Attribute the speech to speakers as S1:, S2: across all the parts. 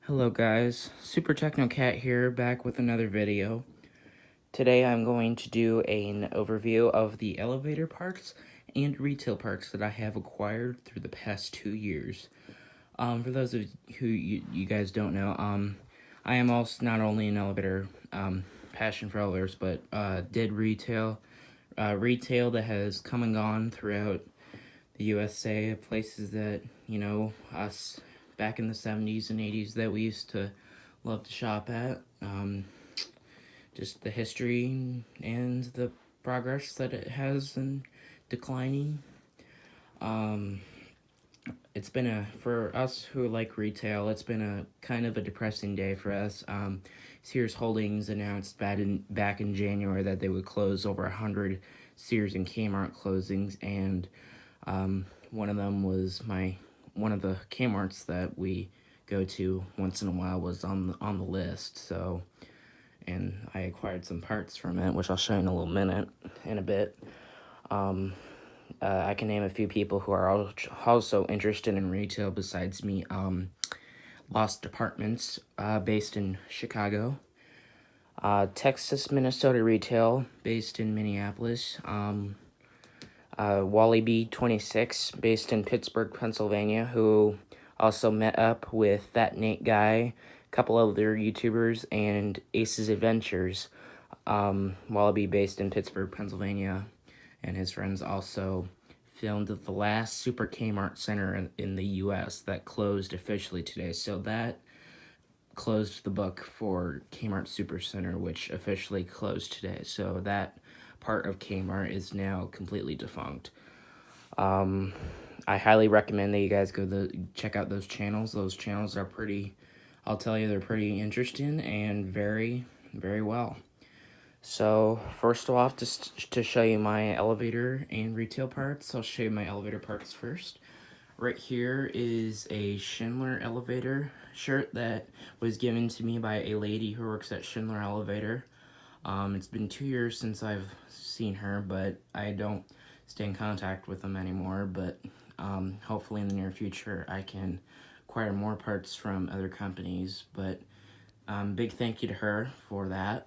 S1: Hello guys, Super Techno Cat here, back with another video. Today I'm going to do an overview of the elevator parts and retail parts that I have acquired through the past 2 years. For those of you guys don't know, I am also not only an elevator passion for elevators, but did retail that has come and gone throughout the USA, places that, us back in the 70s and 80s that we used to love to shop at. Just the history and the progress that it has in declining. It's been for us who like retail, it's been a kind of a depressing day for us. Sears Holdings announced back in January that they would close over 100 Sears and Kmart closings, and one of them was one of the Kmart's that we go to once in a while was on the list. So, and I acquired some parts from it, which I'll show you in a bit. I can name a few people who are also interested in retail besides me. Lost Apartments, based in Chicago. Texas Minnesota Retail, based in Minneapolis. Wally 26, based in Pittsburgh, Pennsylvania, who also met up with That Nate Guy, a couple of other YouTubers, and Ace's Adventures. Wallaby, based in Pittsburgh, Pennsylvania, and his friends also filmed the last Super Kmart Center in the U.S. that closed officially today. So that closed the book for Kmart Super Center, which officially closed today. So that part of Kmart is now completely defunct. I highly recommend that you guys check out those channels. Those channels are I'll tell you, they're pretty interesting and very, very well. So first off, just to show you my elevator and retail parts, I'll show you my elevator parts first. Right here is a Schindler elevator shirt that was given to me by a lady who works at Schindler Elevator. It's been 2 years since I've seen her, but I don't stay in contact with them anymore. But hopefully in the near future I can acquire more parts from other companies. But big thank you to her for that.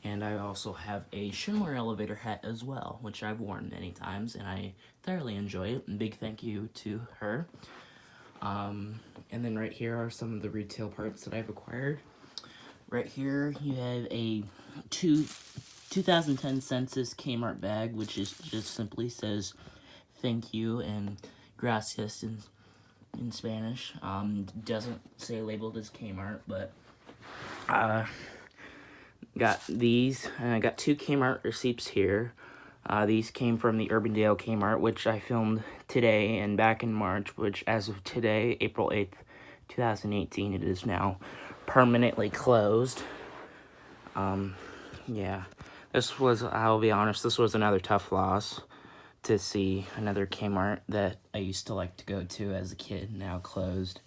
S1: And I also have a Schindler elevator hat as well, which I've worn many times, and I thoroughly enjoy it. And big thank you to her. And then right here are some of the retail parts that I've acquired. Right here you have a 2010 Census Kmart bag, which just simply says thank you and gracias in Spanish. Doesn't say labeled as Kmart, but got these. I got 2 Kmart receipts here. These came from the Urbandale Kmart, which I filmed today and back in March, which as of today, April 8th, 2018, it is now permanently closed. Yeah, I'll be honest, this was another tough loss to see another Kmart that I used to like to go to as a kid now closed.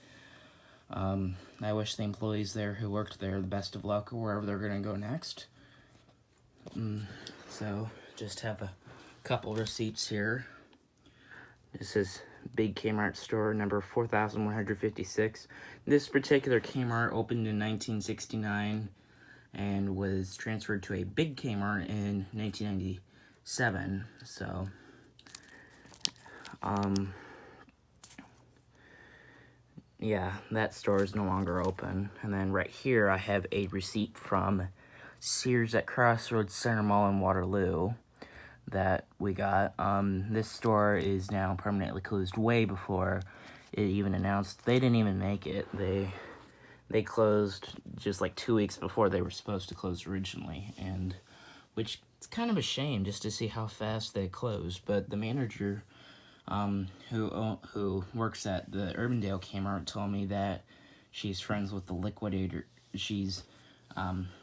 S1: I wish the employees there who worked there the best of luck wherever they're going to go next. So, just have a couple receipts here. This is Big Kmart store number 4156. This particular Kmart opened in 1969 and was transferred to a Big Kmart in 1997. So, yeah, that store is no longer open. And then right here, I have a receipt from Sears at Crossroads Center Mall in Waterloo that we got. This store is now permanently closed way before it even announced. They didn't even make it. They closed just like 2 weeks before they were supposed to close originally, and which it's kind of a shame just to see how fast they closed. But the manager who works at the Urbandale Kmart told me that she's friends with the liquidator. She's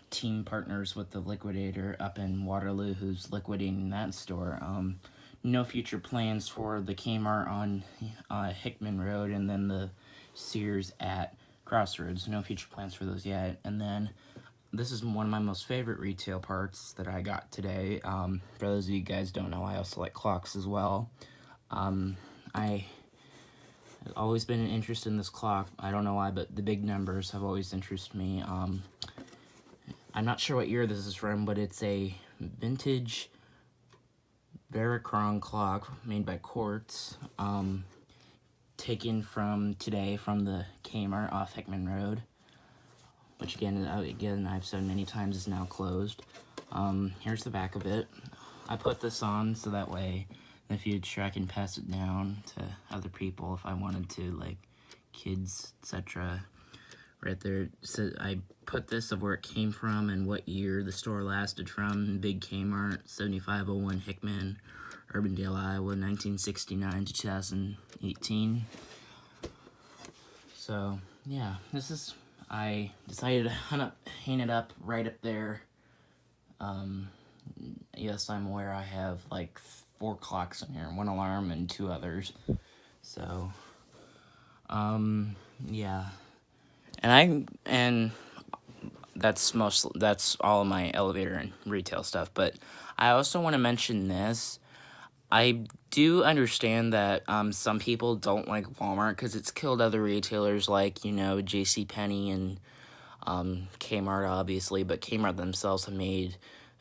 S1: team partners with the liquidator up in Waterloo who's liquidating that store. No future plans for the Kmart on Hickman Road and then the Sears at Crossroads. No future plans for those yet. And then this is one of my most favorite retail parts that I got today. For those of you guys don't know, I also like clocks as well. I I've always been an interest in this clock. I don't know why, but the big numbers have always interested me. I'm not sure what year this is from, but it's a vintage Vericron clock made by Quartz, taken from today from the Kmart off Hickman Road, which again I've said many times is now closed. Here's the back of it. I put this on so that way in the future I can pass it down to other people if I wanted to, like kids, etc. Right there, so I put this of where it came from and what year the store lasted from. Big Kmart, 7501 Hickman, Urbandale, Iowa, 1969 to 2018. So, yeah, this is, I decided to hang it up right up there. Yes, I'm aware I have like 4 clocks in here, 1 alarm and 2 others. So, yeah. And that's all of my elevator and retail stuff. But I also want to mention this. I do understand that some people don't like Walmart because it's killed other retailers like, you know, JCPenney and Kmart, obviously. But Kmart themselves have made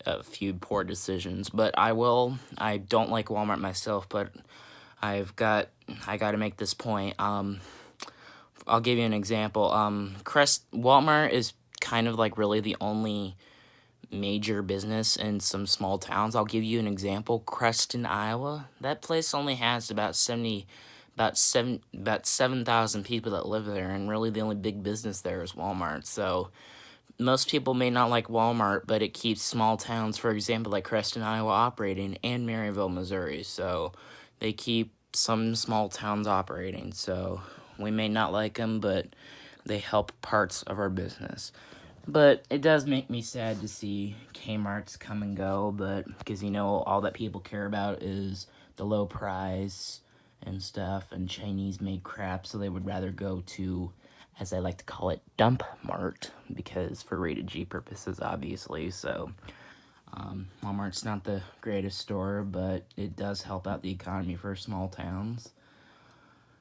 S1: a few poor decisions. But I don't like Walmart myself, but I got to make this point. I'll give you an example. Walmart is kind of like really the only major business in some small towns. I'll give you an example. Creston, Iowa. That place only has about 7,000 people that live there, and really the only big business there is Walmart. So most people may not like Walmart, but it keeps small towns, for example, like Creston, Iowa, operating, and Maryville, Missouri. So they keep some small towns operating. So we may not like them, but they help parts of our business. But it does make me sad to see Kmart's come and go, but because, you know, all that people care about is the low price and stuff, and Chinese-made crap, so they would rather go to, as I like to call it, Dump Mart, because for rated G purposes, obviously. So Walmart's not the greatest store, but it does help out the economy for small towns.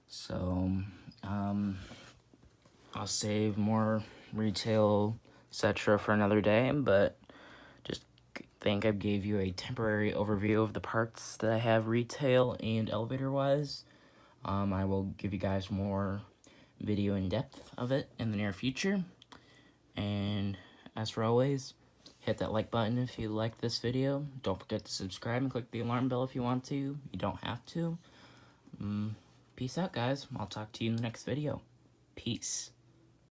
S1: So I'll save more retail, etc. for another day, but just think I gave you a temporary overview of the parts that I have retail and elevator-wise. I will give you guys more video in depth of it in the near future. And as for always, hit that like button if you like this video. Don't forget to subscribe and click the alarm bell if you want to. You don't have to. Peace out, guys. I'll talk to you in the next video. Peace.